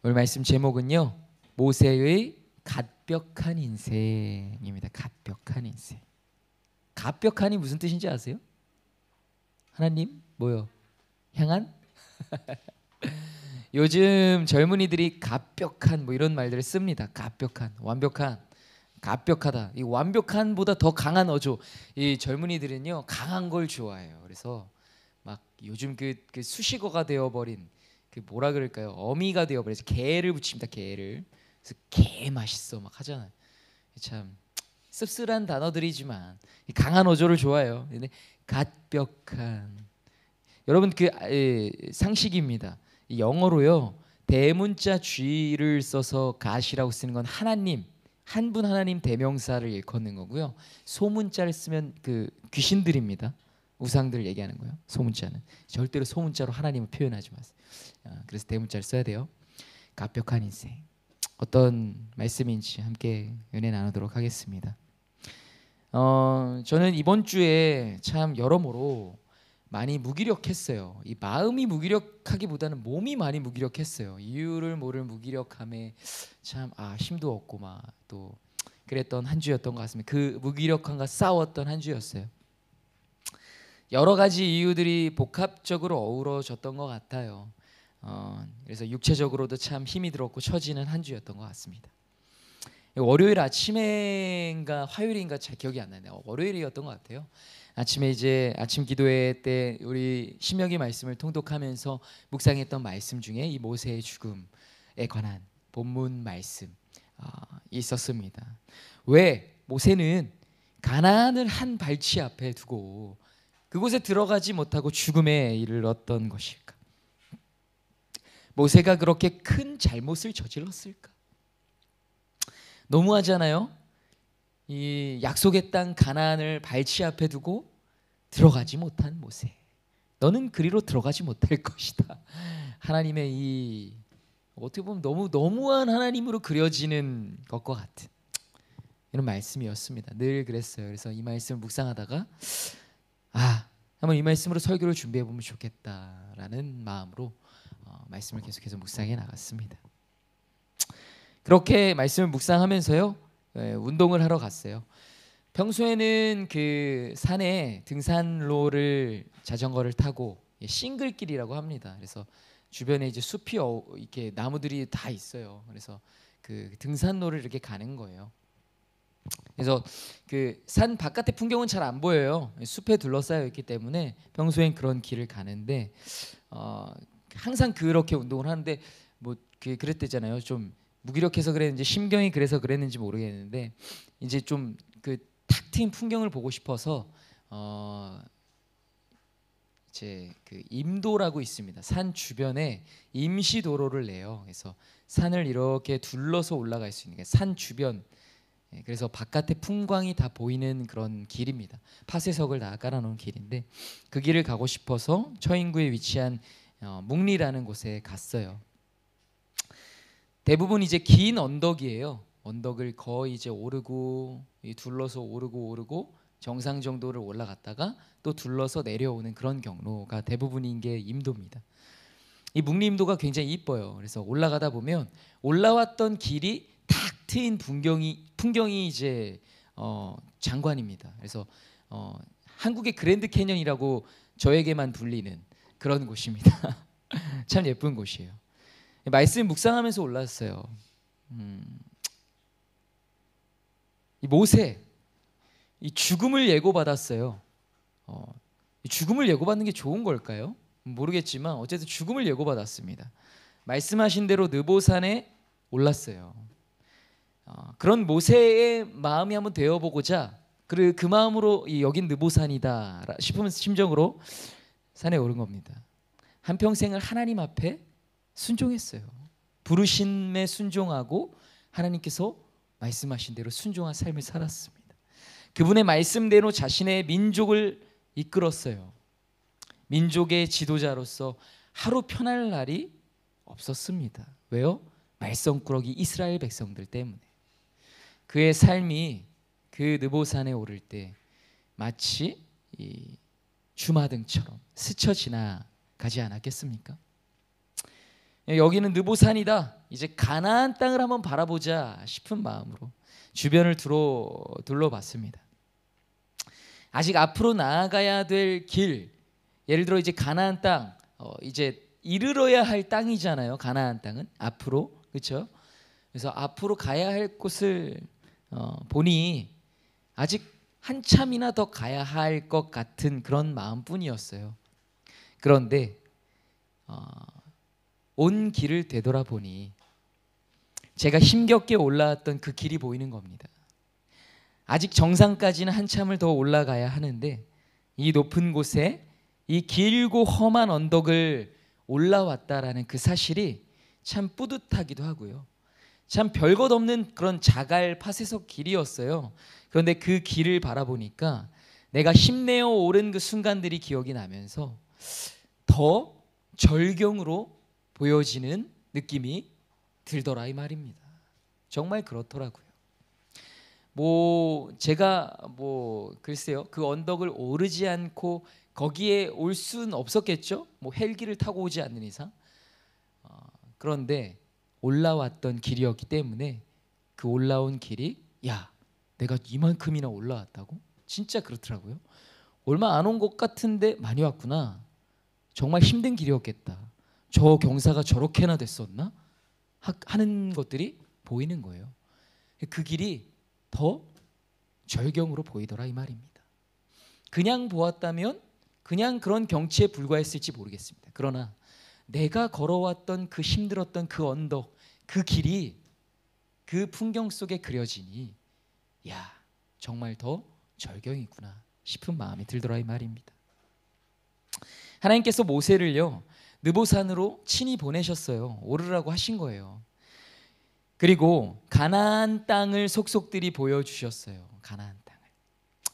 오늘 말씀 제목은요, 모세의 갓벽한 인생입니다. 갓벽한 인생. 갓벽한이 무슨 뜻인지 아세요? 하나님 뭐요? 향한? 요즘 젊은이들이 갓벽한 뭐 이런 말들을 씁니다. 갓벽한, 완벽한, 갓벽하다. 이 완벽한보다 더 강한 어조. 이 젊은이들은요 강한 걸 좋아해요. 그래서 막 요즘 그 수식어가 되어버린 그 뭐라 그럴까요? 어미가 되어버려서 개를 붙입니다. 개를. 그래서 개 맛있어 막 하잖아요. 참 씁쓸한 단어들이지만 강한 어조를 좋아해요. 근데 갓벽한, 여러분 상식입니다. 이 영어로요 대문자 G를 써서 갓이라고 쓰는 건 하나님, 한 분 하나님 대명사를 일컫는 거고요. 소문자를 쓰면 그 귀신들입니다. 우상들 얘기하는 거예요. 소문자는 절대로 소문자로 하나님을 표현하지 마세요. 그래서 대문자를 써야 돼요. 갓벽한 인생, 어떤 말씀인지 함께 은혜 나누도록 하겠습니다. 저는 이번 주에 참 여러모로 많이 무기력했어요. 이 마음이 무기력하기보다는 몸이 많이 무기력했어요. 이유를 모를 무기력함에 참 힘도 없고 막 또 그랬던 한 주였던 것 같습니다. 그 무기력함과 싸웠던 한 주였어요. 여러 가지 이유들이 복합적으로 어우러졌던 것 같아요. 그래서 육체적으로도 참 힘이 들었고 처지는 한 주였던 것 같습니다. 월요일 아침인가 화요일인가 잘 기억이 안 나네요. 월요일이었던 것 같아요. 아침에 이제 아침 기도회 때 우리 신명기 말씀을 통독하면서 묵상했던 말씀 중에 이 모세의 죽음에 관한 본문 말씀 있었습니다. 왜 모세는 가나안을 한 발치 앞에 두고 그곳에 들어가지 못하고 죽음에 이르렀던 것일까? 모세가 그렇게 큰 잘못을 저질렀을까? 너무하잖아요. 이 약속의 땅 가나안을 발치 앞에 두고 들어가지 못한 모세, 너는 그리로 들어가지 못할 것이다. 하나님의 이 어떻게 보면 너무한 하나님으로 그려지는 것과 같은 이런 말씀이었습니다. 늘 그랬어요. 그래서 이 말씀을 묵상하다가 한번 이 말씀으로 설교를 준비해 보면 좋겠다라는 마음으로 말씀을 계속해서 묵상해 나갔습니다. 그렇게 말씀을 묵상하면서요 운동을 하러 갔어요. 평소에는 그 산에 등산로를 자전거를 타고 싱글길이라고 합니다. 그래서 주변에 이제 숲이 이렇게 나무들이 다 있어요. 그래서 그 등산로를 이렇게 가는 거예요. 그래서 그 산 바깥의 풍경은 잘 안 보여요. 숲에 둘러싸여 있기 때문에 평소엔 그런 길을 가는데 항상 그렇게 운동을 하는데 뭐 그랬대잖아요. 좀 무기력해서 그랬는지 심경이 그래서 그랬는지 모르겠는데 이제 좀 그 탁 트인 풍경을 보고 싶어서 이제 그 임도라고 있습니다. 산 주변에 임시 도로를 내요. 그래서 산을 이렇게 둘러서 올라갈 수 있는 산 주변, 그래서 바깥의 풍광이 다 보이는 그런 길입니다. 파쇄석을 다 깔아놓은 길인데 그 길을 가고 싶어서 처인구에 위치한 묵리라는 곳에 갔어요. 대부분 이제 긴 언덕이에요. 언덕을 거의 이제 오르고 둘러서 오르고 정상 정도를 올라갔다가 또 둘러서 내려오는 그런 경로가 대부분인 게 임도입니다. 이 묵림도가 굉장히 이뻐요. 그래서 올라가다 보면 올라왔던 길이 탁 트인 풍경이 이제 장관입니다. 그래서 한국의 그랜드 캐년이라고 저에게만 불리는 그런 곳입니다. 참 예쁜 곳이에요. 말씀 묵상하면서 올랐어요. 이 모세, 이 죽음을 예고받았어요. 이 죽음을 예고받는 게 좋은 걸까요? 모르겠지만 어쨌든 죽음을 예고받았습니다. 말씀하신 대로 느보산에 올랐어요. 그런 모세의 마음이 한번 되어보고자 그 마음으로 여긴 느보산이다 싶으면 심정으로 산에 오른 겁니다. 한평생을 하나님 앞에 순종했어요. 부르심에 순종하고 하나님께서 말씀하신 대로 순종한 삶을 살았습니다. 그분의 말씀대로 자신의 민족을 이끌었어요. 민족의 지도자로서 하루 편할 날이 없었습니다. 왜요? 말썽꾸러기 이스라엘 백성들 때문에. 그의 삶이 그 느보산에 오를 때 마치 이 주마등처럼 스쳐 지나가지 않았겠습니까? 여기는 느보산이다. 이제 가나안 땅을 한번 바라보자 싶은 마음으로 주변을 둘러봤습니다. 아직 앞으로 나아가야 될 길, 예를 들어 이제 가나안 땅, 이제 이르러야 할 땅이잖아요. 가나안 땅은 앞으로, 그렇죠? 그래서 앞으로 가야 할 곳을 보니 아직 한참이나 더 가야 할 것 같은 그런 마음뿐이었어요. 그런데 온 길을 되돌아보니 제가 힘겹게 올라왔던 그 길이 보이는 겁니다. 아직 정상까지는 한참을 더 올라가야 하는데 이 높은 곳에 이 길고 험한 언덕을 올라왔다라는 그 사실이 참 뿌듯하기도 하고요. 참 별것 없는 그런 자갈 파쇄석 길이었어요. 그런데 그 길을 바라보니까 내가 힘내어 오른 그 순간들이 기억이 나면서 더 절경으로 보여지는 느낌이 들더라 이 말입니다. 정말 그렇더라고요. 제가 글쎄요, 그 언덕을 오르지 않고 거기에 올 수는 없었겠죠. 헬기를 타고 오지 않는 이상. 그런데 올라왔던 길이었기 때문에 그 올라온 길이, 야, 내가 이만큼이나 올라왔다고? 진짜 그렇더라고요. 얼마 안 온 것 같은데 많이 왔구나. 정말 힘든 길이었겠다. 저 경사가 저렇게나 됐었나? 하는 것들이 보이는 거예요. 그 길이 더 절경으로 보이더라 이 말입니다. 그냥 보았다면 그냥 그런 경치에 불과했을지 모르겠습니다. 그러나 내가 걸어왔던 그 힘들었던 그 언덕, 그 길이 그 풍경 속에 그려지니 야, 정말 더 절경이구나 싶은 마음이 들더라 이 말입니다. 하나님께서 모세를요 느보산으로 친히 보내셨어요. 오르라고 하신 거예요. 그리고 가나안 땅을 속속들이 보여주셨어요. 가나안 땅을.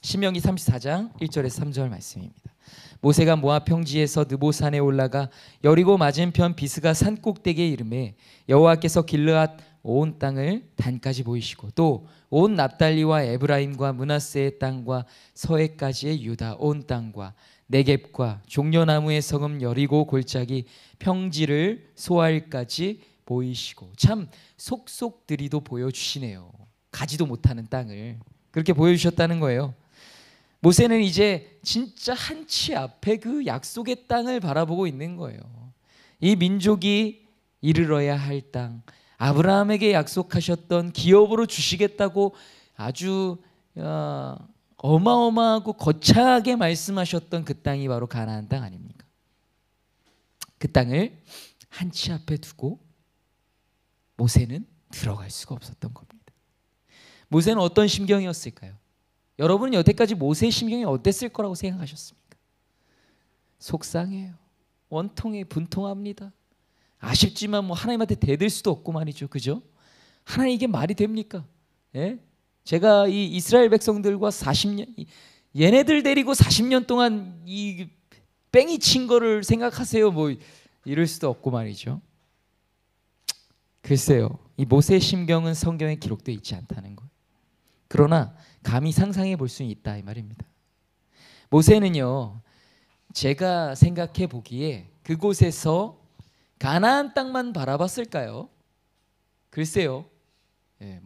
신명기 34장 1절에서 3절 말씀입니다. 모세가 모압 평지에서 느보산에 올라가 여리고 맞은편 비스가 산 꼭대기에 이르매 여호와께서 길르앗 온 땅을 단까지 보이시고 또 온 납달리와 에브라임과 므낫세의 땅과 서해까지의 유다 온 땅과 네겝과 종려나무의 성읍 여리고 골짜기 평지를 소알까지 보이시고, 참 속속들이도 보여주시네요. 가지도 못하는 땅을 그렇게 보여주셨다는 거예요. 모세는 이제 진짜 한치 앞에 그 약속의 땅을 바라보고 있는 거예요. 이 민족이 이르러야 할 땅, 아브라함에게 약속하셨던 기업으로 주시겠다고 아주 어마어마하고 거창하게 말씀하셨던 그 땅이 바로 가나안 땅 아닙니까? 그 땅을 한치 앞에 두고 모세는 들어갈 수가 없었던 겁니다. 모세는 어떤 심경이었을까요? 여러분은 여태까지 모세의 심경이 어땠을 거라고 생각하셨습니까? 속상해요. 원통해, 분통합니다. 아쉽지만 하나님한테 대들 수도 없고 말이죠. 그죠? 하나님 이게 말이 됩니까? 예? 제가 이 이스라엘 백성들과 40년, 얘네들 데리고 40년 동안 이 뺑이 친 거를 생각하세요. 이럴 수도 없고 말이죠. 글쎄요, 이 모세의 심경은 성경에 기록되어 있지 않다는 거예요. 그러나 감히 상상해 볼 수 있다 이 말입니다. 모세는요, 제가 생각해 보기에 그곳에서 가나안 땅만 바라봤을까요? 글쎄요. 예,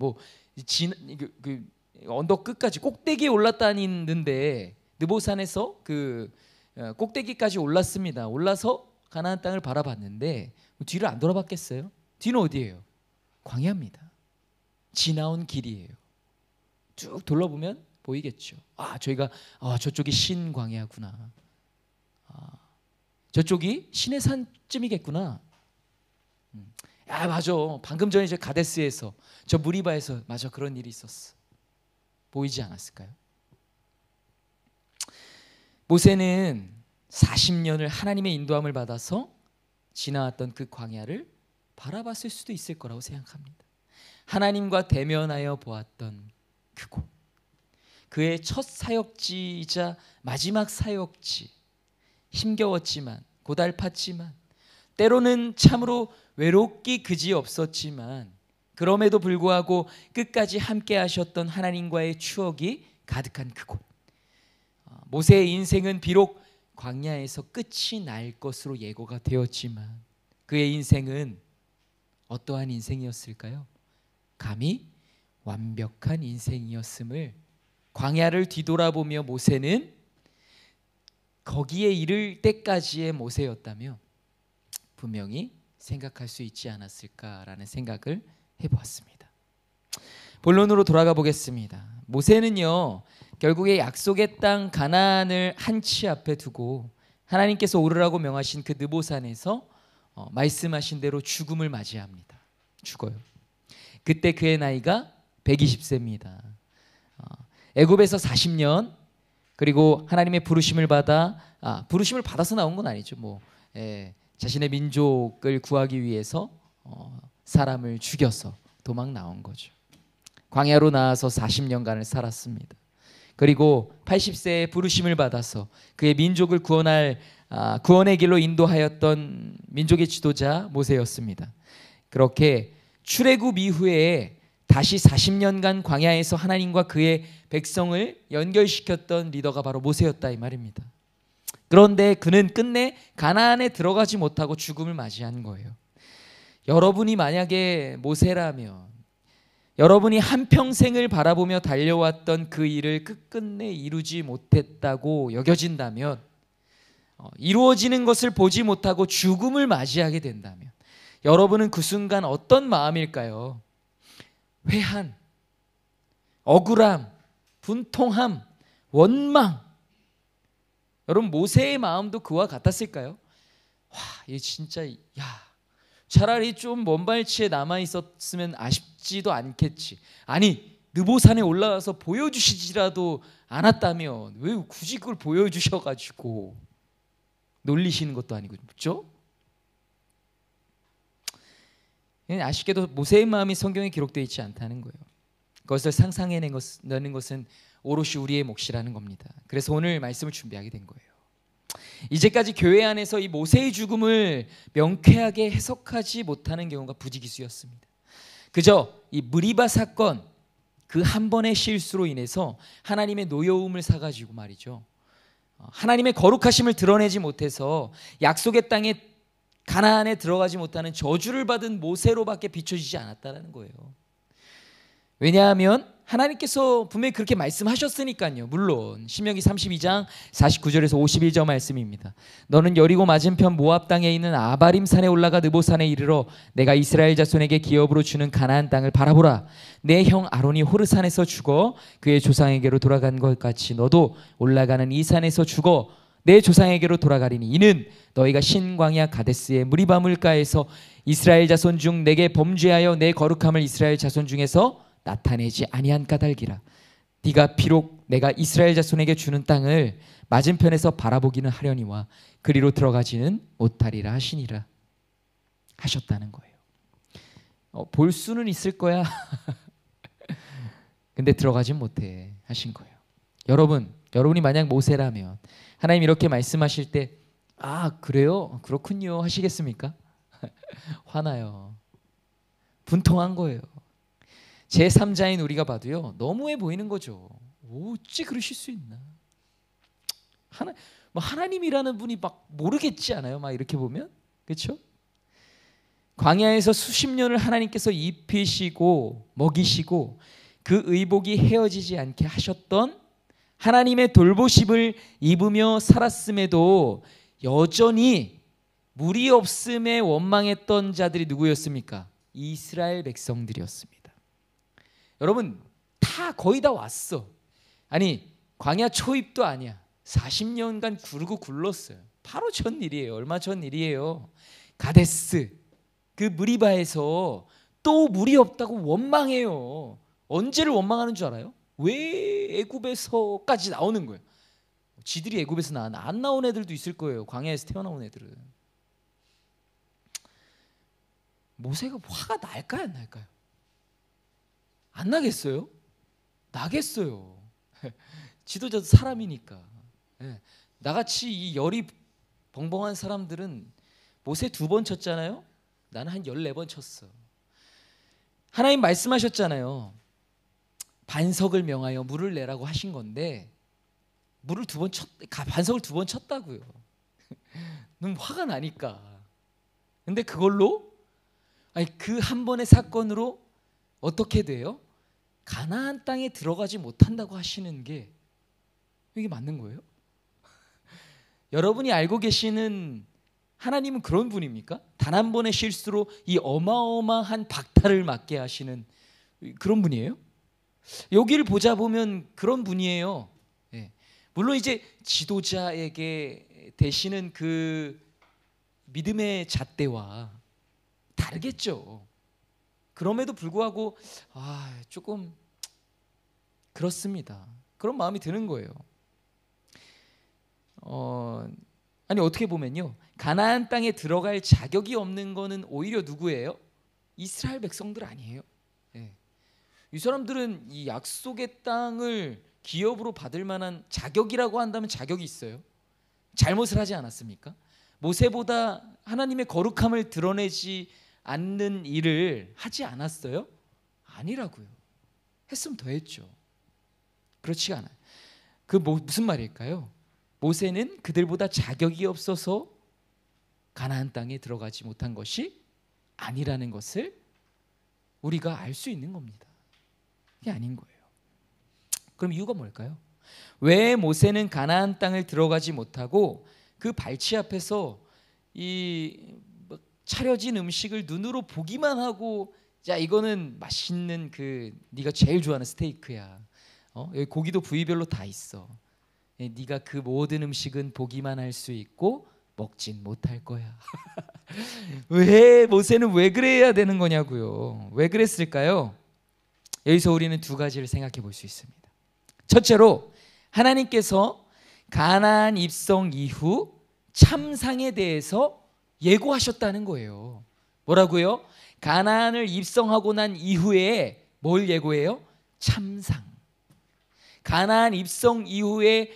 언덕 끝까지 꼭대기에 올라다니는데 느보산에서 그 꼭대기까지 올랐습니다. 올라서 가나안 땅을 바라봤는데 뒤를 안 돌아봤겠어요? 뒤는 어디예요? 광야입니다. 지나온 길이에요. 쭉 둘러보면 보이겠죠. 저희가 저쪽이 신광야구나. 저쪽이 신의 산쯤이겠구나. 맞아. 방금 전에 저 가데스에서 저 무리바에서 맞아 그런 일이 있었어. 보이지 않았을까요? 모세는 40년을 하나님의 인도함을 받아서 지나왔던 그 광야를 바라봤을 수도 있을 거라고 생각합니다. 하나님과 대면하여 보았던 그곳, 그의 첫 사역지이자 마지막 사역지, 힘겨웠지만 고달팠지만 때로는 참으로 외롭기 그지없었지만 그럼에도 불구하고 끝까지 함께 하셨던 하나님과의 추억이 가득한 그곳. 모세의 인생은 비록 광야에서 끝이 날 것으로 예고가 되었지만 그의 인생은 어떠한 인생이었을까요? 감히 완벽한 인생이었음을 광야를 뒤돌아보며 모세는 거기에 이를 때까지의 모세였다며 분명히 생각할 수 있지 않았을까라는 생각을 해보았습니다. 본론으로 돌아가 보겠습니다. 모세는요, 결국에 약속의 땅 가나안을 한치 앞에 두고 하나님께서 오르라고 명하신 그 느보산에서 말씀하신 대로 죽음을 맞이합니다. 죽어요. 그때 그의 나이가 120세입니다. 애굽에서 40년, 그리고 하나님의 부르심을 받아서 나온 건 아니죠. 자신의 민족을 구하기 위해서 사람을 죽여서 도망 나온 거죠. 광야로 나와서 40년간을 살았습니다. 그리고 80세에 부르심을 받아서 그의 민족을 구원의 길로 인도하였던 민족의 지도자 모세였습니다. 그렇게 출애굽 이후에 다시 40년간 광야에서 하나님과 그의 백성을 연결시켰던 리더가 바로 모세였다 이 말입니다. 그런데 그는 끝내 가나안에 들어가지 못하고 죽음을 맞이한 거예요. 여러분이 만약에 모세라면, 여러분이 한평생을 바라보며 달려왔던 그 일을 끝끝내 이루지 못했다고 여겨진다면, 이루어지는 것을 보지 못하고 죽음을 맞이하게 된다면 여러분은 그 순간 어떤 마음일까요? 회한, 억울함, 분통함, 원망. 여러분, 모세의 마음도 그와 같았을까요? 와, 이 진짜, 차라리 좀 먼 발치에 남아 있었으면 아쉽지도 않겠지. 아니, 느보산에 올라와서 보여주시지라도 않았다면 왜 굳이 그걸 보여주셔가지고 놀리시는 것도 아니고, 그렇죠? 아쉽게도 모세의 마음이 성경에 기록되어 있지 않다는 거예요. 그것을 상상해내는 것은 오롯이 우리의 몫이라는 겁니다. 그래서 오늘 말씀을 준비하게 된 거예요. 이제까지 교회 안에서 이 모세의 죽음을 명쾌하게 해석하지 못하는 경우가 부지기수였습니다. 그저 이 무리바 사건 그 한 번의 실수로 인해서 하나님의 노여움을 사가지고 말이죠, 하나님의 거룩하심을 드러내지 못해서 약속의 땅에 가나안에 들어가지 못하는 저주를 받은 모세로밖에 비춰지지 않았다는 거예요. 왜냐하면 하나님께서 분명히 그렇게 말씀하셨으니까요. 물론 신명기 32장 49절에서 51절 말씀입니다. 너는 여리고 맞은편 모압 땅에 있는 아바림 산에 올라가 느보산에 이르러 내가 이스라엘 자손에게 기업으로 주는 가나안 땅을 바라보라. 내 형 아론이 호르산에서 죽어 그의 조상에게로 돌아간 것 같이 너도 올라가는 이 산에서 죽어 내 조상에게로 돌아가리니 이는 너희가 신광야 가데스의 무리바 물가에서 이스라엘 자손 중 내게 범죄하여 내 거룩함을 이스라엘 자손 중에서 나타내지 아니한 까닭이라. 네가 비록 내가 이스라엘 자손에게 주는 땅을 맞은편에서 바라보기는 하려니와 그리로 들어가지는 못하리라 하시니라 하셨다는 거예요. 볼 수는 있을 거야. 근데 들어가진 못해 하신 거예요. 여러분이 만약 모세라면 하나님 이렇게 말씀하실 때 그래요? 그렇군요 하시겠습니까? 화나요. 분통한 거예요. 제3자인 우리가 봐도요, 너무해 보이는 거죠. 어찌 그러실 수 있나? 하나님이라는 분이 막 모르겠지 않아요? 막 이렇게 보면, 그렇죠? 광야에서 수십 년을 하나님께서 입히시고 먹이시고 그 의복이 헤어지지 않게 하셨던 하나님의 돌보심을 입으며 살았음에도 여전히 무리 없음에 원망했던 자들이 누구였습니까? 이스라엘 백성들이었습니다. 여러분, 거의 다 왔어. 아니, 광야 초입도 아니야. 40년간 구르고 굴렀어요. 바로 전 일이에요. 얼마 전 일이에요. 가데스 그 무리바에서 또 물이 없다고 원망해요. 언제를 원망하는 줄 알아요? 왜 애굽에서까지 나오는 거예요? 지들이 애굽에서 안 나온 애들도 있을 거예요. 광야에서 태어나온 애들은. 모세가 화가 날까요, 안 날까요? 안 나겠어요? 나겠어요. 지도자도 사람이니까. 나같이 이 열이 벙벙한 사람들은 모세 2번 쳤잖아요. 나는 한 14번 쳤어. 하나님 말씀하셨잖아요. 반석을 명하여 물을 내라고 하신 건데 반석을 2번 쳤다고요. 너무 화가 나니까. 근데 그걸로 그 한 번의 사건으로 어떻게 돼요? 가나안 땅에 들어가지 못한다고 하시는 게 이게 맞는 거예요? 여러분이 알고 계시는 하나님은 그런 분입니까? 단 한 번의 실수로 이 어마어마한 박탈을 맞게 하시는 그런 분이에요? 여기를 보자 보면 그런 분이에요. 예. 물론 이제 지도자에게 되시는 그 믿음의 잣대와 다르겠죠. 그럼에도 불구하고 조금 그렇습니다. 그런 마음이 드는 거예요. 어떻게 보면요, 가나안 땅에 들어갈 자격이 없는 거는 오히려 누구예요? 이스라엘 백성들 아니에요? 예. 이 사람들은 이 약속의 땅을 기업으로 받을 만한 자격이라고 한다면 자격이 있어요. 잘못을 하지 않았습니까? 모세보다 하나님의 거룩함을 드러내지 않는 일을 하지 않았어요? 아니라고요. 했으면 더 했죠. 그렇지가 않아요. 무슨 말일까요? 모세는 그들보다 자격이 없어서 가나안 땅에 들어가지 못한 것이 아니라는 것을 우리가 알 수 있는 겁니다. 그게 아닌 거예요. 그럼 이유가 뭘까요? 왜 모세는 가나안 땅을 들어가지 못하고 그 발치 앞에서 이 차려진 음식을 눈으로 보기만 하고, 자, 이거는 맛있는 네가 제일 좋아하는 스테이크야. 여기 고기도 부위별로 다 있어. 네가 그 모든 음식은 보기만 할 수 있고 먹진 못할 거야. 왜 모세는 왜 그래야 되는 거냐고요. 왜 그랬을까요? 여기서 우리는 두 가지를 생각해 볼 수 있습니다. 첫째로, 하나님께서 가나안 입성 이후 참상에 대해서 예고하셨다는 거예요. 뭐라고요? 가나안을 입성하고 난 이후에 뭘 예고해요? 참상. 가나안 입성 이후에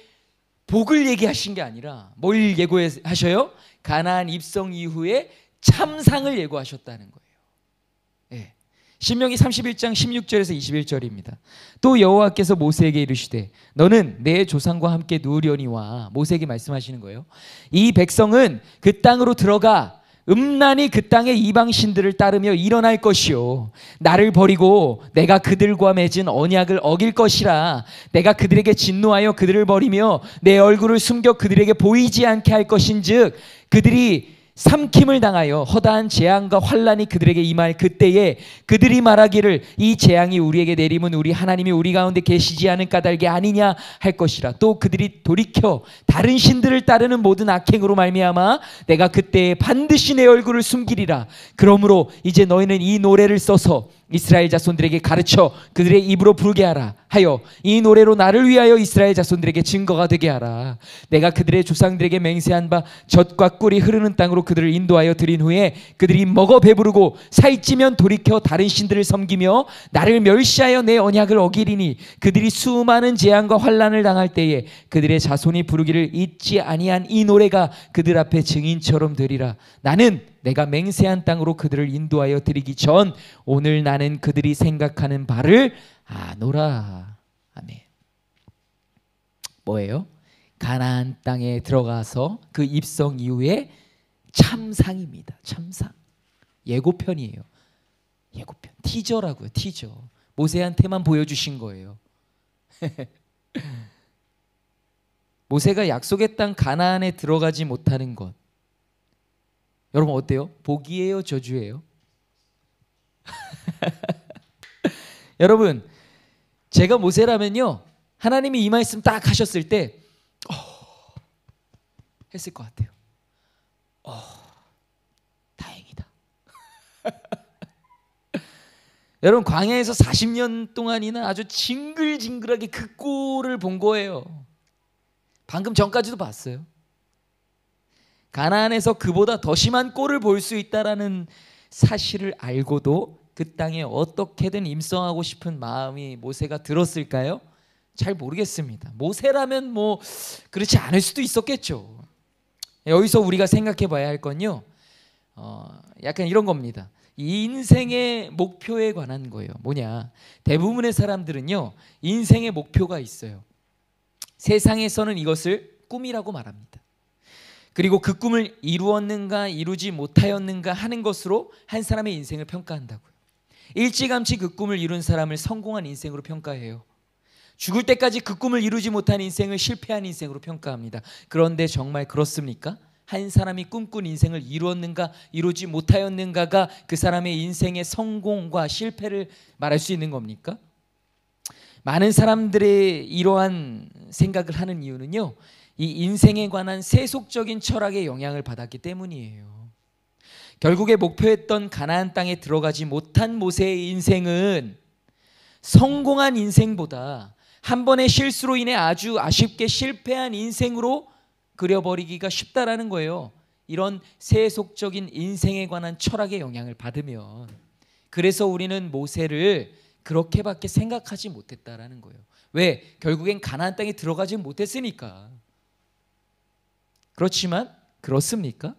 복을 얘기하신 게 아니라 뭘 예고하셔요? 가나안 입성 이후에 참상을 예고하셨다는 거예요. 예. 신명기 31장 16절에서 21절입니다. 또 여호와께서 모세에게 이르시되 너는 내 조상과 함께 누우려니와, 모세에게 말씀하시는 거예요. 이 백성은 그 땅으로 들어가 음란히 그 땅의 이방 신들을 따르며 일어날 것이요, 나를 버리고 내가 그들과 맺은 언약을 어길 것이라. 내가 그들에게 진노하여 그들을 버리며 내 얼굴을 숨겨 그들에게 보이지 않게 할 것인즉 그들이 삼킴을 당하여 허다한 재앙과 환란이 그들에게 임할 그때에 그들이 말하기를 이 재앙이 우리에게 내림은 우리 하나님이 우리 가운데 계시지 않은 까닭이 아니냐 할 것이라. 또 그들이 돌이켜 다른 신들을 따르는 모든 악행으로 말미암아 내가 그때에 반드시 내 얼굴을 숨기리라. 그러므로 이제 너희는 이 노래를 써서 이스라엘 자손들에게 가르쳐 그들의 입으로 부르게 하라 하여 이 노래로 나를 위하여 이스라엘 자손들에게 증거가 되게 하라. 내가 그들의 조상들에게 맹세한 바 젖과 꿀이 흐르는 땅으로 그들을 인도하여 드린 후에 그들이 먹어 배부르고 살찌면 돌이켜 다른 신들을 섬기며 나를 멸시하여 내 언약을 어기리니 그들이 수많은 재앙과 환난을 당할 때에 그들의 자손이 부르기를 잊지 아니한 이 노래가 그들 앞에 증인처럼 되리라. 나는 내가 맹세한 땅으로 그들을 인도하여 드리기 전 오늘 나는 그들이 생각하는 바를 아노라. 아멘. 뭐예요? 가나안 땅에 들어가서 그 입성 이후에 참상입니다. 참상. 예고편이에요. 예고편. 티저라고요. 티저. 모세한테만 보여주신 거예요. 모세가 약속의 땅 가나안에 들어가지 못하는 것, 여러분 어때요? 복이에요? 저주예요? 여러분, 제가 모세라면요, 하나님이 이 말씀 딱 하셨을 때 했을 것 같아요. 다행이다. 여러분, 광야에서 40년 동안이나 아주 징글징글하게 그 꼴을 본 거예요. 방금 전까지도 봤어요. 가나안에서 그보다 더 심한 꼴을 볼 수 있다라는 사실을 알고도 그 땅에 어떻게든 임성하고 싶은 마음이 모세가 들었을까요? 잘 모르겠습니다. 모세라면 뭐 그렇지 않을 수도 있었겠죠. 여기서 우리가 생각해 봐야 할 건요, 약간 이런 겁니다. 이 인생의 목표에 관한 거예요. 뭐냐? 대부분의 사람들은요, 인생의 목표가 있어요. 세상에서는 이것을 꿈이라고 말합니다. 그리고 그 꿈을 이루었는가 이루지 못하였는가 하는 것으로 한 사람의 인생을 평가한다고요. 일찌감치 그 꿈을 이룬 사람을 성공한 인생으로 평가해요. 죽을 때까지 그 꿈을 이루지 못한 인생을 실패한 인생으로 평가합니다. 그런데 정말 그렇습니까? 한 사람이 꿈꾼 인생을 이루었는가 이루지 못하였는가가 그 사람의 인생의 성공과 실패를 말할 수 있는 겁니까? 많은 사람들의 이러한 생각을 하는 이유는요, 이 인생에 관한 세속적인 철학의 영향을 받았기 때문이에요. 결국에 목표했던 가나안 땅에 들어가지 못한 모세의 인생은 성공한 인생보다 한 번의 실수로 인해 아주 아쉽게 실패한 인생으로 그려버리기가 쉽다라는 거예요. 이런 세속적인 인생에 관한 철학의 영향을 받으면. 그래서 우리는 모세를 그렇게밖에 생각하지 못했다라는 거예요. 왜? 결국엔 가나안 땅에 들어가지 못했으니까. 그렇지만 그렇습니까?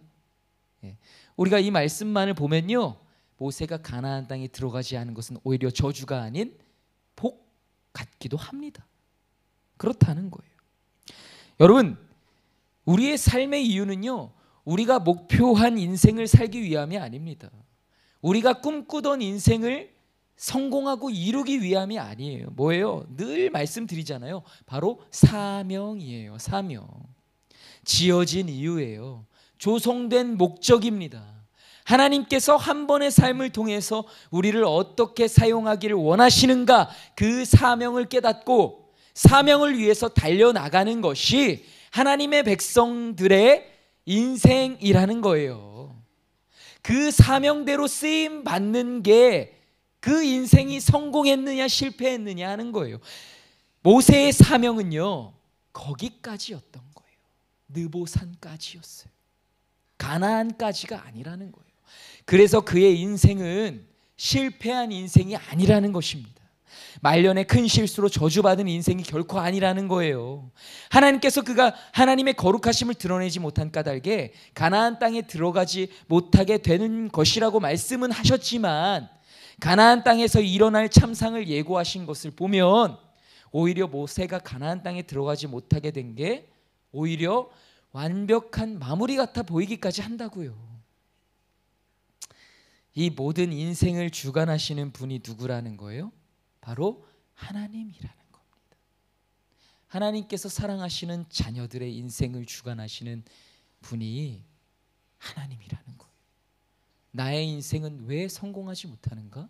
우리가 이 말씀만을 보면요, 모세가 가나안 땅에 들어가지 않은 것은 오히려 저주가 아닌 복 같기도 합니다. 그렇다는 거예요. 여러분, 우리의 삶의 이유는요, 우리가 목표한 인생을 살기 위함이 아닙니다. 우리가 꿈꾸던 인생을 성공하고 이루기 위함이 아니에요. 뭐예요? 늘 말씀드리잖아요. 바로 사명이에요. 사명. 지어진 이유예요. 조성된 목적입니다. 하나님께서 한 번의 삶을 통해서 우리를 어떻게 사용하기를 원하시는가, 그 사명을 깨닫고 사명을 위해서 달려나가는 것이 하나님의 백성들의 인생이라는 거예요. 그 사명대로 쓰임 받는 게 그 인생이 성공했느냐 실패했느냐 하는 거예요. 모세의 사명은요, 거기까지였던 거예요. 느보산까지였어요. 가나안까지가 아니라는 거예요. 그래서 그의 인생은 실패한 인생이 아니라는 것입니다. 말년에 큰 실수로 저주받은 인생이 결코 아니라는 거예요. 하나님께서 그가 하나님의 거룩하심을 드러내지 못한 까닭에 가나안 땅에 들어가지 못하게 되는 것이라고 말씀은 하셨지만, 가나안 땅에서 일어날 참상을 예고하신 것을 보면 오히려 모세가 가나안 땅에 들어가지 못하게 된 게 오히려 완벽한 마무리 같아 보이기까지 한다고요. 이 모든 인생을 주관하시는 분이 누구라는 거예요? 바로 하나님이라는 겁니다. 하나님께서 사랑하시는 자녀들의 인생을 주관하시는 분이 하나님이라는 거예요. 나의 인생은 왜 성공하지 못하는가?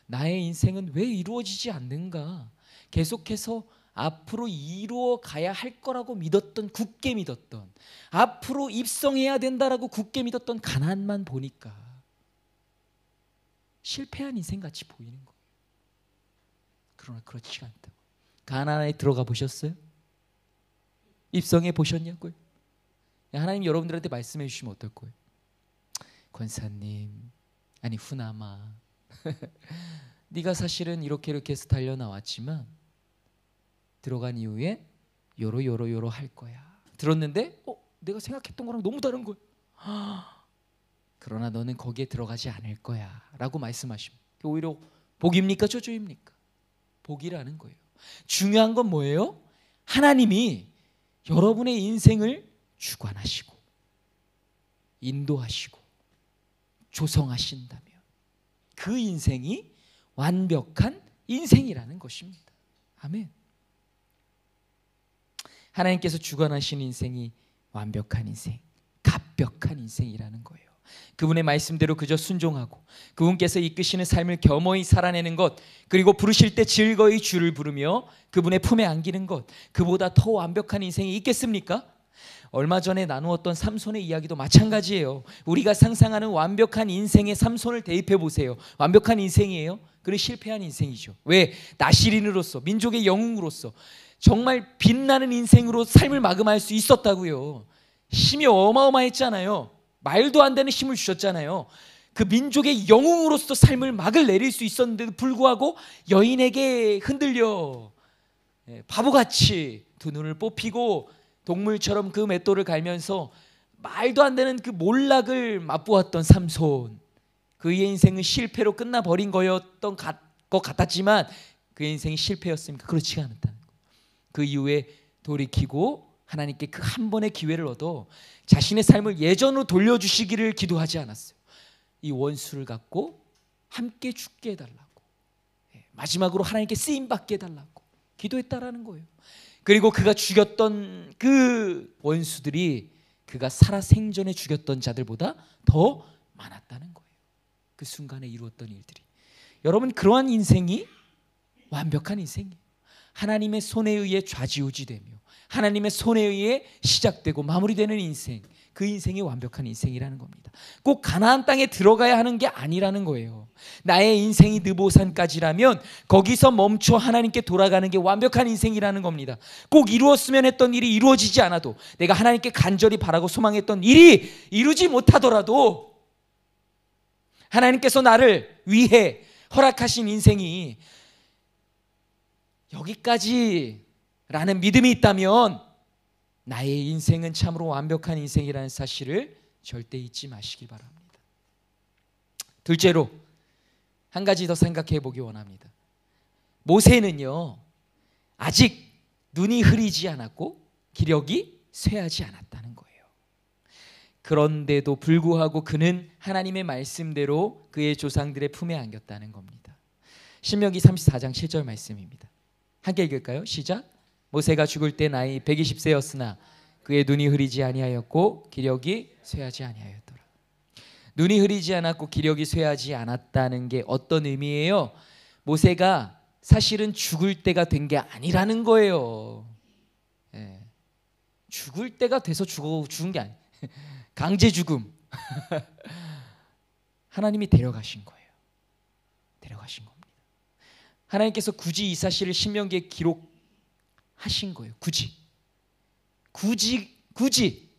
나의 인생은 왜 이루어지지 않는가? 계속해서 앞으로 이루어 가야 할 거라고 믿었던, 굳게 믿었던, 앞으로 입성해야 된다라고 굳게 믿었던 가나안만 보니까 실패한 인생같이 보이는 거예요. 그러나 그렇지가 않다고. 가나안에 들어가 보셨어요? 입성해 보셨냐고요? 하나님 여러분들한테 말씀해 주시면 어떨 거예요? 권사님, 아니 후남아, 네가 사실은 이렇게 해서 달려나왔지만 들어간 이후에 요로 할 거야. 들었는데 내가 생각했던 거랑 너무 다른 거야. 그러나 너는 거기에 들어가지 않을 거야 라고 말씀하십니다. 오히려 복입니까 저주입니까? 복이라는 거예요. 중요한 건 뭐예요? 하나님이 여러분의 인생을 주관하시고 인도하시고 조성하신다면 그 인생이 완벽한 인생이라는 것입니다. 아멘. 하나님께서 주관하신 인생이 완벽한 인생, 갑벽한 인생이라는 거예요. 그분의 말씀대로 그저 순종하고 그분께서 이끄시는 삶을 겸허히 살아내는 것, 그리고 부르실 때 즐거이 주를 부르며 그분의 품에 안기는 것, 그보다 더 완벽한 인생이 있겠습니까? 얼마 전에 나누었던 삼손의 이야기도 마찬가지예요. 우리가 상상하는 완벽한 인생의 삼손을 대입해 보세요. 완벽한 인생이에요? 그는 실패한 인생이죠. 왜? 나시린으로서, 민족의 영웅으로서 정말 빛나는 인생으로 삶을 마감할 수 있었다고요. 힘이 어마어마했잖아요. 말도 안 되는 힘을 주셨잖아요. 그 민족의 영웅으로서 삶을 막을 내릴 수 있었는데도 불구하고 여인에게 흔들려 바보같이 두 눈을 뽑히고 동물처럼 그 맷돌을 갈면서 말도 안 되는 그 몰락을 맛보았던 삼손, 그의 인생은 실패로 끝나버린 거였던 것 같았지만 그의 인생이 실패였습니까? 그렇지가 않았다는 거예요. 그 이후에 돌이키고 하나님께 그 한 번의 기회를 얻어 자신의 삶을 예전으로 돌려주시기를 기도하지 않았어요. 이 원수를 갖고 함께 죽게 해달라고, 마지막으로 하나님께 쓰임받게 해달라고 기도했다라는 거예요. 그리고 그가 죽였던 그 원수들이 그가 살아생전에 죽였던 자들보다 더 많았다는 거예요. 그 순간에 이루었던 일들이. 여러분, 그러한 인생이 완벽한 인생이에요. 하나님의 손에 의해 좌지우지되며 하나님의 손에 의해 시작되고 마무리되는 인생, 그 인생이 완벽한 인생이라는 겁니다. 꼭 가나안 땅에 들어가야 하는 게 아니라는 거예요. 나의 인생이 느보산까지라면 거기서 멈춰 하나님께 돌아가는 게 완벽한 인생이라는 겁니다. 꼭 이루었으면 했던 일이 이루어지지 않아도, 내가 하나님께 간절히 바라고 소망했던 일이 이루지 못하더라도 하나님께서 나를 위해 허락하신 인생이 여기까지라는 믿음이 있다면 나의 인생은 참으로 완벽한 인생이라는 사실을 절대 잊지 마시기 바랍니다. 둘째로 한 가지 더 생각해 보기 원합니다. 모세는요, 아직 눈이 흐리지 않았고 기력이 쇠하지 않았다는 거예요. 그런데도 불구하고 그는 하나님의 말씀대로 그의 조상들의 품에 안겼다는 겁니다. 신명기 34장 7절 말씀입니다. 함께 읽을까요? 시작. 모세가 죽을 때 나이 120세였으나 그의 눈이 흐리지 아니하였고 기력이 쇠하지 아니하였더라. 눈이 흐리지 않았고 기력이 쇠하지 않았다는 게 어떤 의미예요? 모세가 사실은 죽을 때가 된 게 아니라는 거예요. 죽을 때가 돼서 죽은 게 아니에요. 강제 죽음. 하나님이 데려가신 거예요. 데려가신 겁니다. 하나님께서 굳이 이 사실을 신명기에 기록하신 거예요. 굳이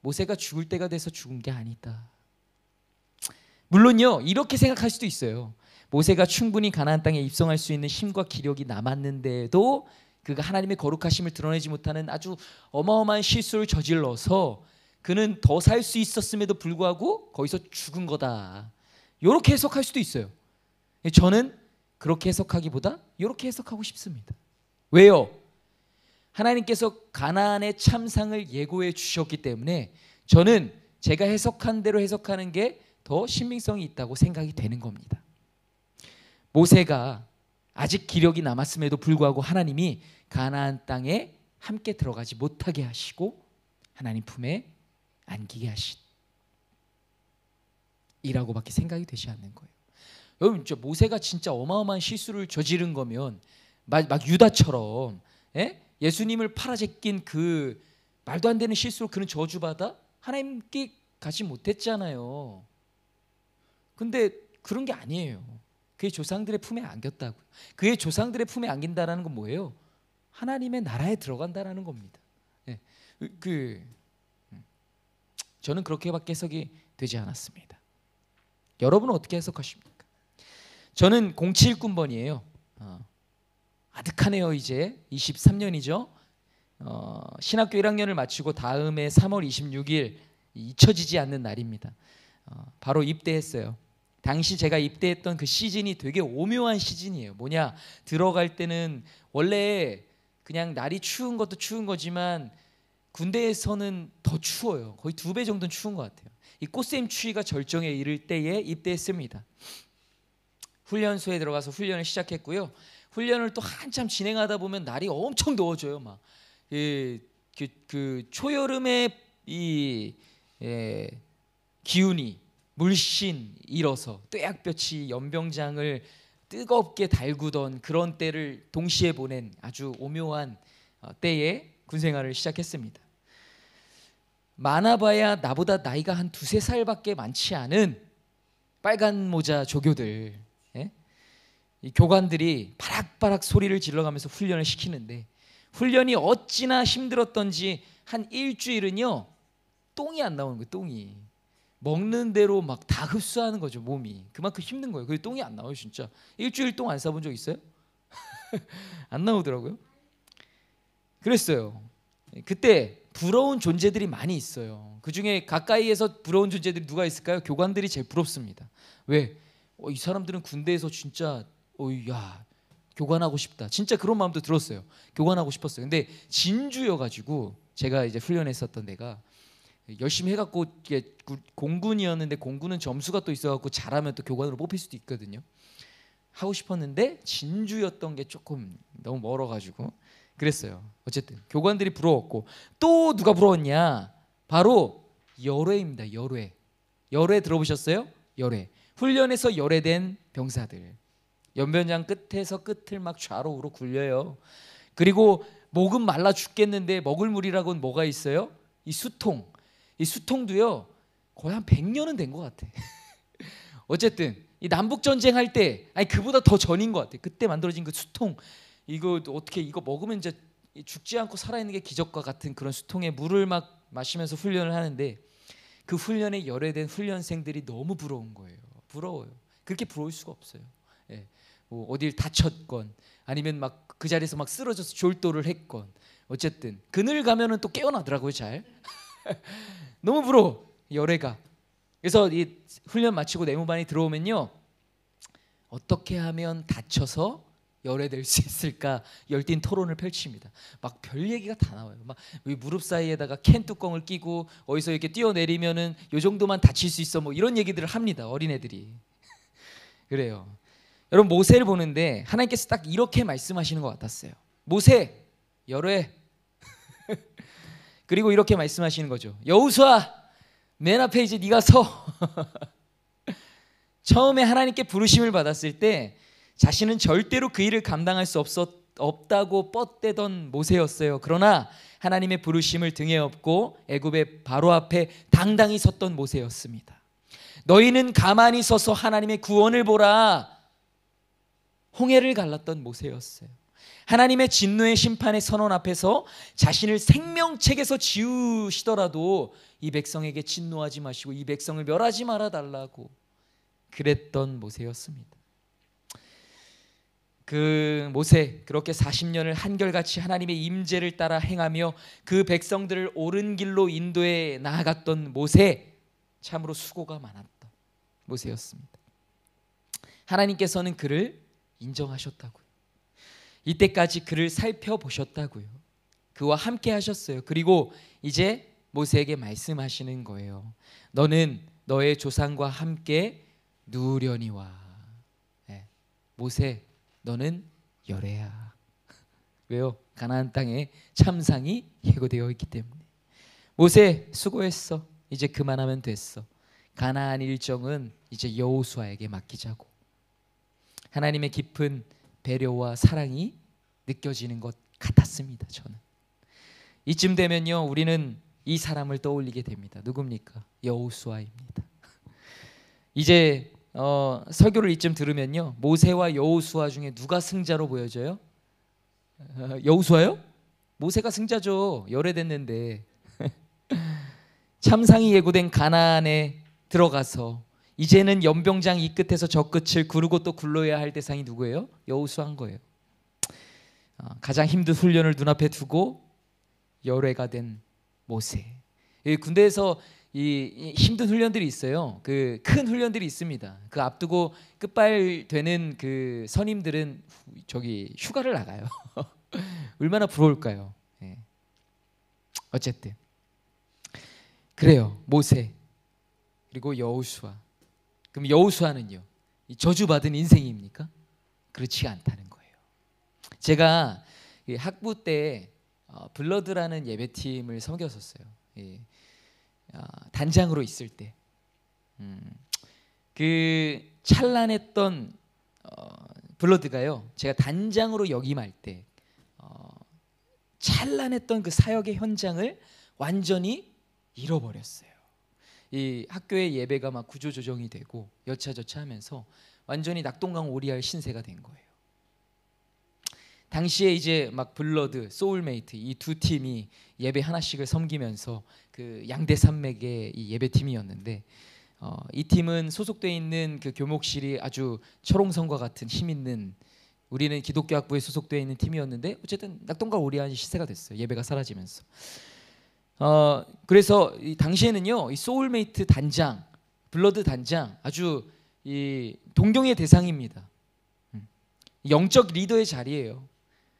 모세가 죽을 때가 돼서 죽은 게 아니다. 물론요, 이렇게 생각할 수도 있어요. 모세가 충분히 가나안 땅에 입성할 수 있는 힘과 기력이 남았는데도 그가 하나님의 거룩하심을 드러내지 못하는 아주 어마어마한 실수를 저질러서 그는 더 살 수 있었음에도 불구하고 거기서 죽은 거다, 이렇게 해석할 수도 있어요. 저는 그렇게 해석하기보다 이렇게 해석하고 싶습니다. 왜요? 하나님께서 가나안의 참상을 예고해 주셨기 때문에 저는 제가 해석한 대로 해석하는 게 더 신빙성이 있다고 생각이 되는 겁니다. 모세가 아직 기력이 남았음에도 불구하고 하나님이 가나안 땅에 함께 들어가지 못하게 하시고 하나님 품에 안기게 하신 이라고밖에 생각이 되지 않는 거예요. 여러분, 모세가 진짜 어마어마한 실수를 저지른 거면 막 유다처럼 예수님을 팔아제낀 그 말도 안 되는 실수로 그는 저주받아 하나님께 가지 못했잖아요. 근데 그런 게 아니에요. 그의 조상들의 품에 안겼다고요. 그의 조상들의 품에 안긴다라는 건 뭐예요? 하나님의 나라에 들어간다라는 겁니다. 저는 그렇게밖에 해석이 되지 않았습니다. 여러분은 어떻게 해석하십니까? 저는 079번이에요. 아득하네요. 이제 23년이죠. 신학교 1학년을 마치고 다음에 3월 26일 잊혀지지 않는 날입니다. 바로 입대했어요. 당시 제가 입대했던 그 시즌이 되게 오묘한 시즌이에요. 뭐냐, 들어갈 때는 원래 그냥 날이 추운 것도 추운 거지만 군대에서는 더 추워요. 거의 2배 정도는 추운 것 같아요. 이 꽃샘 추위가 절정에 이를 때에 입대했습니다. 훈련소에 들어가서 훈련을 시작했고요. 훈련을 또 한참 진행하다 보면 날이 엄청 더워져요. 막 그 초여름에 이 기운이 물씬 일어서 뙤약볕이 연병장을 뜨겁게 달구던 그런 때를 동시에 보낸 아주 오묘한 때에 군생활을 시작했습니다. 많아봐야 나보다 나이가 한 2-3살밖에 많지 않은 빨간 모자 조교들, 이 교관들이 바락바락 소리를 질러가면서 훈련을 시키는데, 훈련이 어찌나 힘들었던지 한 일주일은요 똥이 안 나오는 거예요. 똥이 먹는 대로 막 다 흡수하는 거죠. 몸이 그만큼 힘든 거예요. 그 똥이 안 나와요. 진짜 일주일 똥 안 싸본 적 있어요? 안 나오더라고요. 그랬어요. 그때 부러운 존재들이 많이 있어요. 그중에 가까이에서 부러운 존재들이 누가 있을까요? 교관들이 제일 부럽습니다. 왜? 이 사람들은 군대에서 진짜 교관하고 싶다. 진짜 그런 마음도 들었어요. 교관하고 싶었어요. 근데 진주여가지고 제가 이제 훈련했었던 데가 열심히 해갖고 이게 공군이었는데 공군은 점수가 또 있어갖고 잘하면 또 교관으로 뽑힐 수도 있거든요. 하고 싶었는데 진주였던 게 조금 너무 멀어가지고 그랬어요. 어쨌든 교관들이 부러웠고 또 누가 부러웠냐? 바로 열외입니다. 열외. 열외 들어보셨어요? 열외. 훈련에서 열외된 병사들. 연변장 끝에서 끝을 막 좌로 우로 굴려요. 그리고 목은 말라 죽겠는데 먹을 물이라고는 뭐가 있어요? 이 수통. 이 수통도요 거의 한 100년은 된 것 같아. 어쨌든 이 남북 전쟁 할 때, 아니 그보다 더 전인 것 같아. 그때 만들어진 그 수통, 이거 어떻게 이거 먹으면 이제 죽지 않고 살아있는 게 기적과 같은 그런 수통에 물을 막 마시면서 훈련을 하는데 그 훈련에 열애된 훈련생들이 너무 부러운 거예요. 부러워요. 그렇게 부러울 수가 없어요. 예. 뭐 어딜 다쳤건 아니면 막 그 자리에서 막 쓰러져서 졸도를 했건 어쨌든 그늘 가면은 또 깨어나더라고요. 잘. 너무 부러워 열애가. 그래서 이 훈련 마치고 내무반이 들어오면요 어떻게 하면 다쳐서 열애될 수 있을까 열띤 토론을 펼칩니다. 막 별 얘기가 다 나와요. 막 무릎 사이에다가 캔 뚜껑을 끼고 어디서 이렇게 뛰어내리면은 요 정도만 다칠 수 있어 뭐 이런 얘기들을 합니다. 어린애들이. 그래요. 여러분 모세를 보는데 하나님께서 딱 이렇게 말씀하시는 것 같았어요. 모세 열애. 그리고 이렇게 말씀하시는 거죠. 여호수아 맨 앞에 이제 네가 서. 처음에 하나님께 부르심을 받았을 때 자신은 절대로 그 일을 감당할 수 없다고 뻗대던 모세였어요. 그러나 하나님의 부르심을 등에 업고 애굽의 바로 앞에 당당히 섰던 모세였습니다. 너희는 가만히 서서 하나님의 구원을 보라. 홍해를 갈랐던 모세였어요. 하나님의 진노의 심판의 선언 앞에서 자신을 생명책에서 지우시더라도 이 백성에게 진노하지 마시고 이 백성을 멸하지 말아 달라고 그랬던 모세였습니다. 그 모세 그렇게 40년을 한결같이 하나님의 임재를 따라 행하며 그 백성들을 옳은 길로 인도해 나아갔던 모세, 참으로 수고가 많았던 모세였습니다. 하나님께서는 그를 인정하셨다고요. 이때까지 그를 살펴보셨다고요. 그와 함께 하셨어요. 그리고 이제 모세에게 말씀하시는 거예요. 너는 너의 조상과 함께 누우려니와. 네. 모세 너는 열애야. 왜요? 가나안 땅에 참상이 예고되어 있기 때문에. 모세 수고했어. 이제 그만하면 됐어. 가나안 일정은 이제 여호수아에게 맡기자고. 하나님의 깊은 배려와 사랑이 느껴지는 것 같았습니다. 저는 이쯤 되면요 우리는 이 사람을 떠올리게 됩니다. 누굽니까? 여호수아입니다. 이제 설교를 이쯤 들으면요 모세와 여호수아 중에 누가 승자로 보여져요? 여호수아요? 모세가 승자죠. 열애됐는데. 참상이 예고된 가나안에 들어가서 이제는 연병장 이 끝에서 저 끝을 구르고 또 굴러야 할 대상이 누구예요? 여호수아인 거예요. 가장 힘든 훈련을 눈앞에 두고 열애가 된 모세. 군대에서 이 힘든 훈련들이 있어요. 그 큰 훈련들이 있습니다. 그 앞두고 끝발되는 그 선임들은 저기 휴가를 나가요. 얼마나 부러울까요? 네. 어쨌든 그래요. 모세 그리고 여호수아. 그럼 여호수아는요 저주받은 인생입니까? 그렇지 않다는 거예요. 제가 학부 때 블러드라는 예배팀을 섬겼었어요. 단장으로 있을 때 그 찬란했던 블러드가요 제가 단장으로 역임할 때 찬란했던 그 사역의 현장을 완전히 잃어버렸어요. 이 학교의 예배가 막 구조조정이 되고 여차저차 하면서 완전히 낙동강 오리알 신세가 된 거예요. 당시에 이제 막 블러드, 소울메이트 이 두 팀이 예배 하나씩을 섬기면서 그 양대 산맥의 이 예배팀이었는데 이 팀은 소속돼 있는 그 교목실이 아주 철옹성과 같은 힘 있는 우리는 기독교 학부에 소속돼 있는 팀이었는데 어쨌든 낙동강 오리알이 신세가 됐어요. 예배가 사라지면서. 그래서 이 당시에는요 이 소울메이트 단장, 블러드 단장 아주 이 동경의 대상입니다. 영적 리더의 자리예요.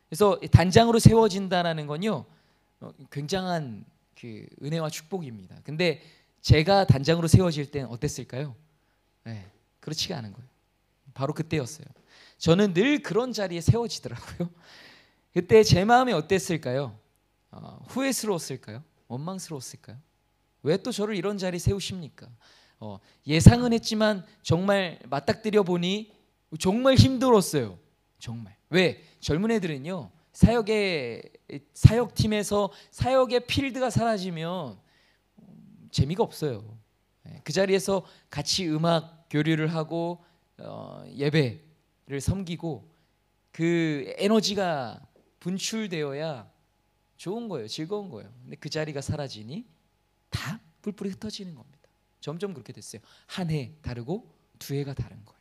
그래서 단장으로 세워진다라는 건요 굉장한 그 은혜와 축복입니다. 근데 제가 단장으로 세워질 때는 어땠을까요? 네, 그렇지가 않은 거예요. 바로 그때였어요. 저는 늘 그런 자리에 세워지더라고요. 그때 제 마음이 어땠을까요? 후회스러웠을까요? 원망스러웠을까요? 왜 또 저를 이런 자리에 세우십니까? 예상은 했지만 정말 맞닥뜨려 보니 정말 힘들었어요. 정말. 왜? 젊은 애들은요, 사역팀에서 사역의 필드가 사라지면 재미가 없어요. 그 자리에서 같이 음악 교류를 하고 예배를 섬기고 그 에너지가 분출되어야 좋은 거예요. 즐거운 거예요. 근데 그 자리가 사라지니 다 뿔뿔이 흩어지는 겁니다. 점점 그렇게 됐어요. 한 해 다르고 두 해가 다른 거예요.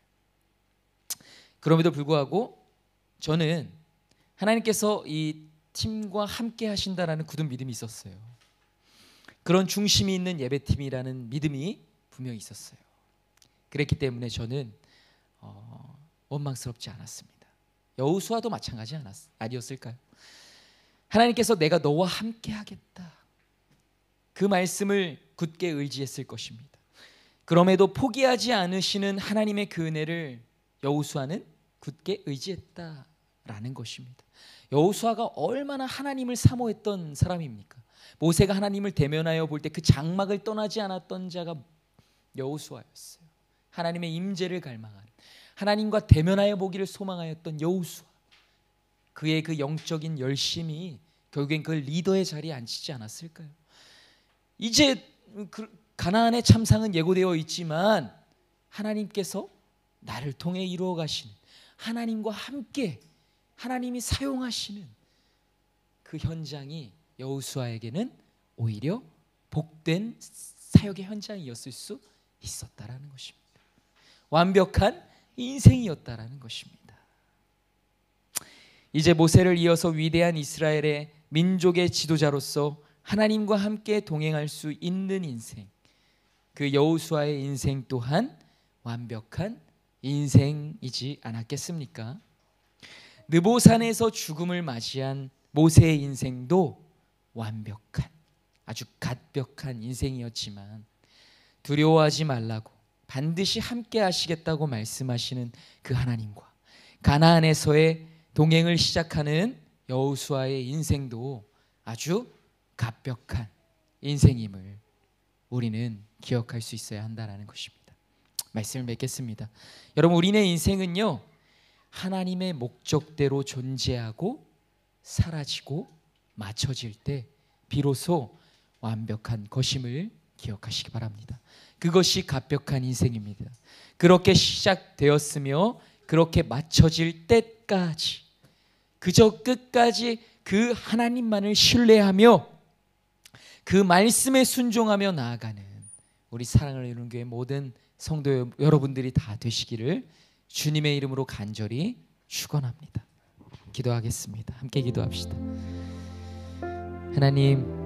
그럼에도 불구하고 저는 하나님께서 이 팀과 함께 하신다라는 굳은 믿음이 있었어요. 그런 중심이 있는 예배팀이라는 믿음이 분명히 있었어요. 그랬기 때문에 저는 원망스럽지 않았습니다. 여호수아도 마찬가지 아니었을까요? 하나님께서 내가 너와 함께 하겠다, 그 말씀을 굳게 의지했을 것입니다. 그럼에도 포기하지 않으시는 하나님의 그 은혜를 여호수아는 굳게 의지했다라는 것입니다. 여호수아가 얼마나 하나님을 사모했던 사람입니까? 모세가 하나님을 대면하여 볼 때 그 장막을 떠나지 않았던 자가 여호수아였어요. 하나님의 임재를 갈망하는, 하나님과 대면하여 보기를 소망하였던 여호수아. 그의 그 영적인 열심이 결국엔 그 리더의 자리에 앉히지 않았을까요? 이제 가나안의 참상은 예고되어 있지만 하나님께서 나를 통해 이루어 가시는, 하나님과 함께 하나님이 사용하시는 그 현장이 여호수아에게는 오히려 복된 사역의 현장이었을 수 있었다라는 것입니다. 완벽한 인생이었다라는 것입니다. 이제 모세를 이어서 위대한 이스라엘의 민족의 지도자로서 하나님과 함께 동행할 수 있는 인생, 그 여호수아의 인생 또한 완벽한 인생이지 않았겠습니까? 느보산에서 죽음을 맞이한 모세의 인생도 완벽한, 아주 갓벽한 인생이었지만 두려워하지 말라고 반드시 함께 하시겠다고 말씀하시는 그 하나님과 가나안에서의 동행을 시작하는 여호수아의 인생도 아주 갓벽한 인생임을 우리는 기억할 수 있어야 한다는 것입니다. 말씀을 맺겠습니다. 여러분, 우리네 인생은요, 하나님의 목적대로 존재하고 사라지고 맞춰질 때 비로소 완벽한 것임을 기억하시기 바랍니다. 그것이 갓벽한 인생입니다. 그렇게 시작되었으며 그렇게 맞춰질 때까지 그저 끝까지 그 하나님만을 신뢰하며 그 말씀에 순종하며 나아가는 우리 사랑을 이루는 교회 모든 성도 여러분들이 다 되시기를 주님의 이름으로 간절히 축원합니다. 기도하겠습니다. 함께 기도합시다. 하나님,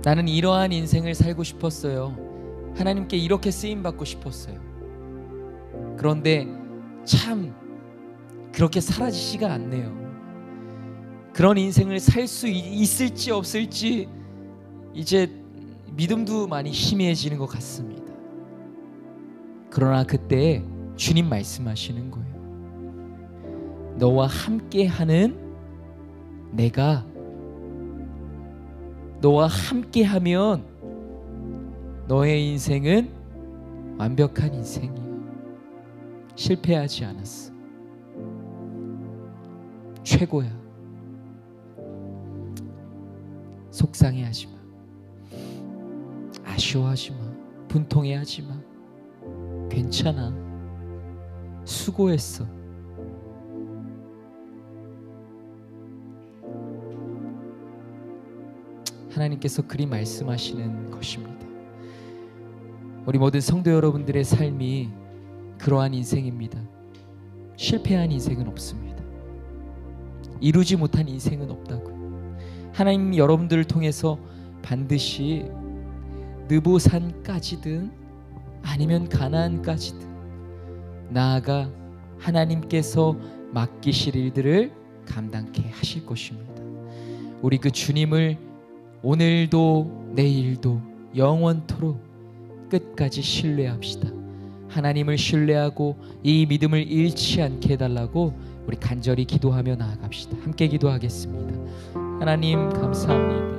나는 이러한 인생을 살고 싶었어요. 하나님께 이렇게 쓰임받고 싶었어요. 그런데 참 그렇게 사라지지가 않네요. 그런 인생을 살 수 있을지 없을지 이제 믿음도 많이 희미해지는 것 같습니다. 그러나 그때 주님 말씀하시는 거예요. 너와 함께하는 내가, 너와 함께하면 너의 인생은 완벽한 인생이야. 실패하지 않았어. 최고야. 속상해하지 마. 아쉬워하지 마. 분통해하지 마. 괜찮아. 수고했어. 하나님께서 그리 말씀하시는 것입니다. 우리 모든 성도 여러분들의 삶이 그러한 인생입니다. 실패한 인생은 없습니다. 이루지 못한 인생은 없다고요. 하나님 여러분들을 통해서 반드시 느보산까지든 아니면 가나안까지든 나아가 하나님께서 맡기실 일들을 감당케 하실 것입니다. 우리 그 주님을 오늘도 내일도 영원토록 끝까지 신뢰합시다. 하나님을 신뢰하고 이 믿음을 잃지 않게 해달라고 우리 간절히 기도하며 나아갑시다. 함께 기도하겠습니다. 하나님 감사합니다.